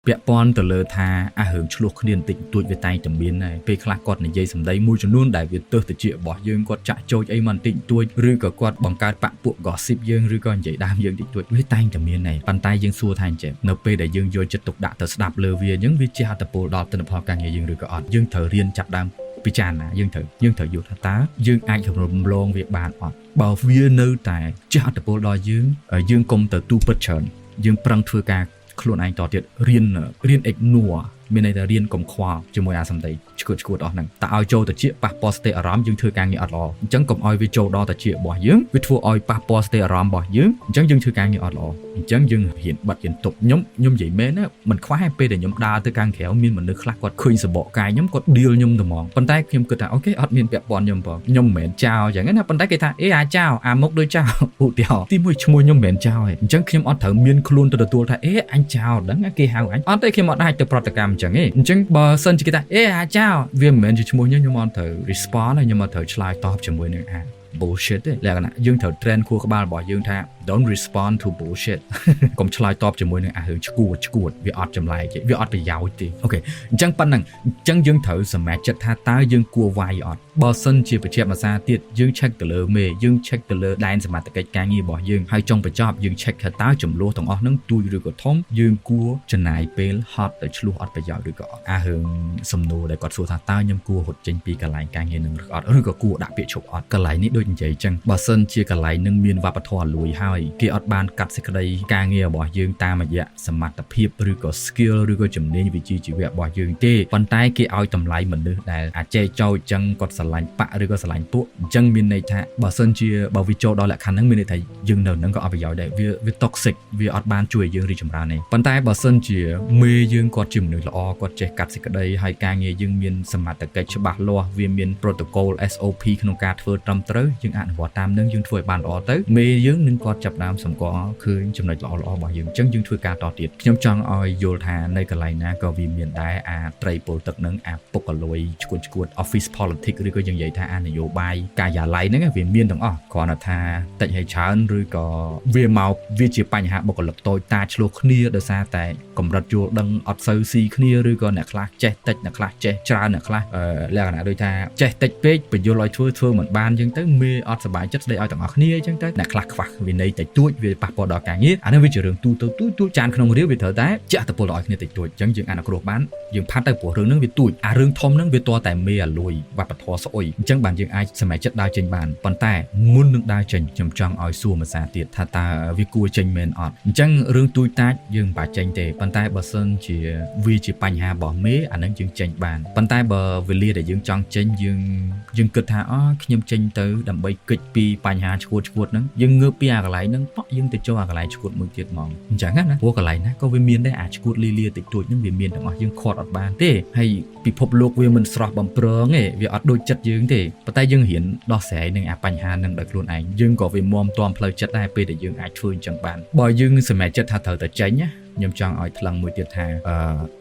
ពាក់ព័ន្ធទៅលើថារឿងឆ្លោះគ្នាបន្តិចបន្តួចវាតែងតែមានដែរពេលខ្លះគាត់និយាយសម្ដីមួយចំនួនដែលវាទើសទៅជារបស់យើងគាត់ចាក់ចោចអីមកបន្តិចបន្តួចឬក៏គាត់បង្កើតបាក់ពួក gossip យើងឬក៏និយាយដើមយើងតិចតួចវាតែងតែមានដែរប៉ុន្តែយើងសួរថាអញ្ចឹងនៅពេលដែលយើងយកចិត្តទុកដាក់ទៅស្ដាប់លើវាអញ្ចឹងវាជាអត្តពលដល់ទិន្នផលការងារយើងឬក៏អត់យើងត្រូវរៀនចាប់ដើមពិចារណាយើងត្រូវយល់ថាតើយើងអាចរំលងវាបានអត់បើវានៅតែជាអត្តពលដល់យើងកុំទៅទូពិតច្រើនយើងប្រឹងធ្វើការខ្លួនឯងតទៀតរៀន ignore មានន័យថារៀនកុំខ្វល់ជាមួយអាសម្ដីឈួតអស់ហ្នឹងតើឲ្យចូលទៅជាប៉ះពាល់ស្ទេអារម្មណ៍យើងធ្វើការងារអត់ល្អអញ្ចឹងកុំឲ្យវាចូលដល់ទៅជារបស់យើងវាធ្វើឲ្យប៉ះពាល់ស្ទេអារម្មណ៍របស់យើងអញ្ចឹងយើងធ្វើការងារអត់ល្អអញ្ចឹងយើងរៀនបတ်រៀនទប់ខ្ញុំនិយាយមែនណាមិនខ្វះពេលដែលខ្ញុំដើរទៅខាងក្រៅមានមនុស្សខ្លះគាត់ឃើញសបកកាយខ្ញុំគាត់ឌីលខ្ញុំតែហ្មងប៉ុន្តែខ្ញុំគិតថាអូខេអត់មានពាក់ព័ន្ធខ្ញុំបងខ្ញុំមិនមែនចោលអញ្ចឹងណាប៉ុន្តែគេថាអាចោលអាមុខដូចចោលឧទាហរណ៍ទីមួយឈ្មោះខ្ញុំមិនមែនចោលទេអញ្ចឹងខ្ញុំអត់ត្រូវមានខ្លួនទៅទទួលថាអញចោលដឹងគេហៅអញអត់ទេខ្ញុំអត់អាចទៅប្រតិកម្មអញ្ចឹងទេអញ្ចឹងបើសិនជាគេថាអាចោលវាមិនមែនជាឈ្មោះខ្ញុំអត់ត្រូវ respond ហើយខ្ញុំអត់ត្រូវឆ្លើយតបជាមួយនឹងbullshit ទេលក្ខណៈយើងត្រូវ train ខួរក្បាលរបស់យើងថា don't respond to bullshit កុំឆ្លើយតបជាមួយនឹងរឿងឈួតវាអត់ចម្លែកទេវាអត់ប្រយោជន៍ទេអូខេអញ្ចឹងប៉ុណ្ណឹងអញ្ចឹងយើងត្រូវសម្រេចចិត្តថាតើយើងគួរវាយអត់បើសិនជាបច្ចៈភាសាទៀតយើង check ទៅលើមេយើង check ទៅលើដែនសមត្ថកិច្ចការងាររបស់យើងហើយចុងបញ្ចប់យើង check ថាតើចំនួនទាំងអស់ហ្នឹងទូចឬក៏ធំយើងគួរចំណាយពេលហត់ទៅឆ្លោះអត់ប្រយោជន៍ឬក៏អត់រឿងសំណួរដែលគាត់សួរថាតើខ្ញុំគួររត់ចេញពីកន្លែងការងារនឹងឬអត់ឬក៏គួរដាក់ពាក្យឈប់អត់កន្លែងនេះដូចនិយាយអញ្ចឹងបើសិនជាកន្លែងនឹងមានវប្បធម៌លួយហើយគេអត់បានកាត់សេចក្តីការងាររបស់យើងតាមរយៈសមត្ថភាពឬក៏ skill ឬក៏ជំនាញវិជ្ជាជីវៈរបស់យើងទេប៉ុន្តែគេឲ្យតម្លៃមនុស្សដែលអាចចេះចោលអញ្ចឹងគាត់ស្រឡាញ់បកឬក៏ស្រឡាញ់ពួកអញ្ចឹងមានន័យថាបើសិនជាបើវាចូលដល់លក្ខខណ្ឌហ្នឹងមានន័យថាយើងនៅហ្នឹងក៏អត់ប្រយោជន៍ដែរវា toxic វាអត់បានជួយយើងរីកចម្រើនទេប៉ុន្តែបើសិនជាមេយើងគាត់ជាមនុស្សល្អគាត់ចេះកាត់សេចក្តីហើយការងារយើងមានសមត្ថកិច្ចច្បាស់លាស់វាមាន protocol SOP ក្នុងការធ្វើត្រឹមត្រូវយើងអនុវត្តតាមនឹងយើងធ្វើឲ្យបានល្អទៅមេយើងនឹងគាត់ចាប់ដើមសម្គាល់ឃើញចំណុចល្អៗរបស់យើងអញ្ចឹងយើងធ្វើការតទៀតខ្ញុំចង់ឲ្យយល់ថានៅកន្លែងណាក៏វាមានដែរអាត្រីពលទឹកនឹងអាពុកកលួយឈួត office politics ឬក៏យើងនិយាយថាអានយោបាយការិយាល័យហ្នឹងវាមានទាំងអស់គ្រាន់តែថាតិចហើយច្រើនឬក៏វាជាបញ្ហាបុគ្គលិកតូចតាចឆ្លោះគ្នាដោយសារតែកម្រិតយល់ដឹងអត់សូវស៊ីគ្នាឬក៏អ្នកខ្លះចេះតិចអ្នកខ្លះចេះច្រើនអ្នកខ្លះលក្ខណៈដូចថាចេះតិចពេកបញ្យល់ឲ្យធ្វើមិនបានអញ្ចឹងទៅមេអត់សប្បាយចិត្តស្ដីឲ្យទាំងអស់គ្នាអញ្ចឹងទៅអ្នកខ្លះខ្វះវិន័យតិចតួចវាប៉ះពាល់ដល់ការងារអានេះវាជារឿងទូចានក្នុងរាវវាត្រូវតែជាអត្តពលដល់ឲ្យគ្នាតិចតួចអញ្ចឹងយើងអនុគ្រោះបានយើងផាត់ទៅព្រោះរឿងហ្នឹងវាទូចអារឿងធំហ្នឹងវាតតែមេអាលួយវប្បធម៌ស្អុយអញ្ចឹងបានយើងអាចសម្រេចចិត្តដើរចេញបានប៉ុន្តែមុននឹងដើរចេញខ្ញុំចង់ឲ្យសួរភាសាទៀតថាតើវាគួរចេញមែនអត់អញ្ចឹងរឿងទូចតាចយើងមិនបាច់ចេញទេប៉ុន្តែបើសិនជាវាជាបញ្ហារបស់មេអាហ្នឹងយើងចេញបានប៉ុន្តែបើវេលាដែលយើងចង់ចេញយើងគិតថាខ្ញុំចេញទៅដើម្បីគេចពីបញ្ហាឈួតហ្នឹងយើងងើបពីអាកន្លែងហ្នឹងប៉ក់យើងទៅចូលអាកន្លែងឈួតមួយទៀតហ្មងអញ្ចឹងណាព្រោះកន្លែងណាក៏វាមានដែរអាឈួតលីតិចតួចហ្នឹងវាមានទាំងអស់យើងខាត់អត់បានទេហើយពិភពលោកវាមិនស្រស់បំព្រងទេវាអត់ដូចចិត្តយើងទេប៉ុន្តែយើងរៀនដោះស្រាយនឹងអាបញ្ហាហ្នឹងដោយខ្លួនឯងយើងក៏វាមាំទាំផ្លូវចិត្តដែរពេលដែលយើងអាចធ្វើអញ្ចឹងបានបើយើងសម្រេចចិត្តថាត្រូវតែចេញណាខ្ញុំចង់ឲ្យថ្លឹងមួយទៀតថា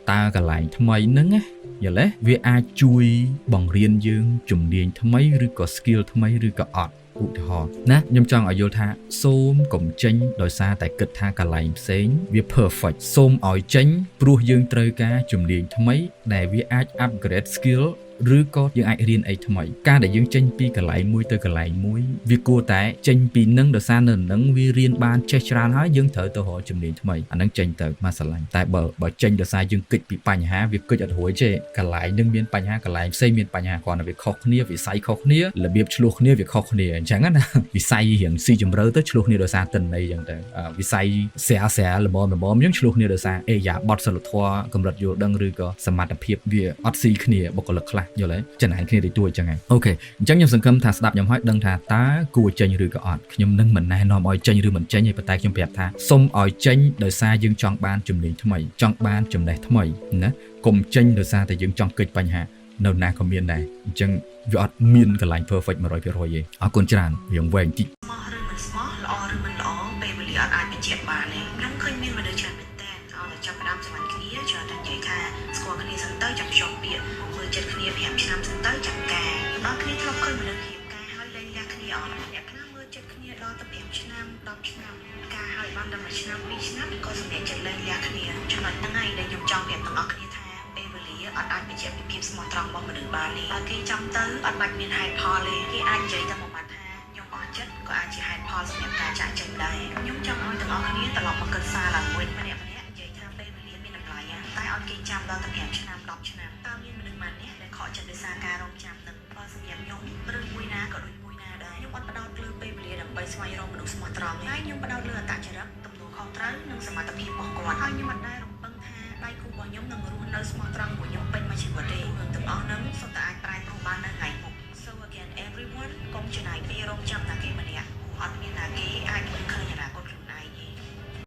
តើកន្លែងថ្មីហ្នឹងណាយល់ទេវាអាចជួយបង្រៀនយើងជំនាញថ្មីឬក៏ skill ថ្មីឬក៏អត់ឧទាហរណ៍ណាខ្ញុំចង់ឲ្យយល់ថាសូមកុំចេញដោយសារតែគិតថាកន្លែងផ្សេងវា perfect សូមឲ្យចេញព្រោះយើងត្រូវការជំនាញថ្មីដែលវាអាច upgrade skill ឬក៏យើងអាចរៀនអីថ្មីការដែលយើងចេញពីកន្លែងមួយទៅកន្លែងមួយវាគួរតែចេញពីនឹងដោយសារនៅនឹងវារៀនបានចេះច្រើនហើយយើងត្រូវទៅរកជំនាញថ្មីអានឹងចេញទៅមកស្រឡាញ់តែបើចេញដោយសារយើងគិតពីបញ្ហាវាគិតអត់រួចទេកន្លែងនឹងមានបញ្ហាកន្លែងផ្សេងមានបញ្ហាគ្រាន់តែវាខុសគ្នាវិស័យខុសគ្នារបៀបឆ្លោះគ្នាវាខុសគ្នាអញ្ចឹងណាវិស័យរៀងស៊ីជម្រៅទៅឆ្លោះគ្នាដោយសារតិន័យអញ្ចឹងទៅវិស័យស្រាល្មមយើងឆ្លោះគ្នាដោយសារអេយ៉ាបត់សិលធម៌កម្រិតយល់ដឹងឬក៏សមត្ថភាពវាអត់ស៊ីគ្នាបុគ្គលិកខ្លះយល់ទេចំណាយគ្នាតិចតួចចឹងហើយអូខេអញ្ចឹងខ្ញុំសង្ឃឹមថាស្ដាប់ខ្ញុំហើយដឹងថាតើគួរចេញឬក៏អត់ខ្ញុំនឹងមិនណែនាំឲ្យចេញឬមិនចេញទេប៉ុន្តែខ្ញុំប្រាប់ថាសុំឲ្យចេញដោយសារយើងចង់បានជំនាញថ្មីចង់បានចំណេះថ្មីណាកុំចេញដោយសារតែយើងចង់កិច្ចបញ្ហានៅណាក៏មានដែរអញ្ចឹងវាអត់មានកន្លែង perfect 100% ទេអរគុណច្រើនរៀងវែងតិចស្មោះឬមិនស្មោះល្អឬមិនល្អពេលវេលាអត់អាចបញ្ជាក់បានទេខ្ញុំឃើញមានមនុស្សច្រើនមែនតើឲ្យតែចាប់ផ្ដើមសម្រាប់គ្នាច្រើនតែនិយាយថាស្គាល់គ្នាសិនទៅចាំខ្ញុំពាក្យមើលចិត្តគ្នា5ឆ្នាំសិនទៅចាំការដល់គ្នាធ្លាប់ឃើញមនុស្សហៀបការហើយលែងលះគ្នាអត់អ្នកខ្លះមើលចិត្តគ្នាដល់ទៅ5ឆ្នាំ10ឆ្នាំការហើយបានដល់1ឆ្នាំ2ឆ្នាំក៏សម្រេចចិត្តលែងលះគ្នាចំណុចហ្នឹងហើយដែលខ្ញុំចង់ ស្មោះត្រង់របស់មនុស្សបាននេះឲ្យគេចាំទៅអត់បាច់មានហេតុផលទេគេអាចនិយាយតែមួយម៉ាត់ថាខ្ញុំអស់ចិត្តក៏អាចជាហេតុផលសម្រាប់ការចាក់ចេញដែរខ្ញុំចង់ឲ្យទាំងអស់គ្នាត្រឡប់មកគិតសារឡើងវិញម្នាក់ៗនិយាយថាពេលវេលាមានតម្លៃតែឲ្យគេចាំដល់តែ5ឆ្នាំ10ឆ្នាំតើមានមនុស្សម្នាក់ដែលខកចិត្តដោយសារការរងចាំនឹងបើសម្រាប់ខ្ញុំរឿងមួយណាក៏ដូចមួយណាដែរខ្ញុំអត់បដោតលើពេលវេលាដើម្បីស្វែងរកមនុស្សស្មោះត្រង់ហើយខ្ញុំបដោតលើអត្តចរិតទំនួលខុសត្រូវនិងសមត្ថភាពរបស់គាត់ហើយខ្ញុំមិនដែលរំពឹងថាដៃគូរបស់ខ្ញុំនឹងរស់នៅស្មោះ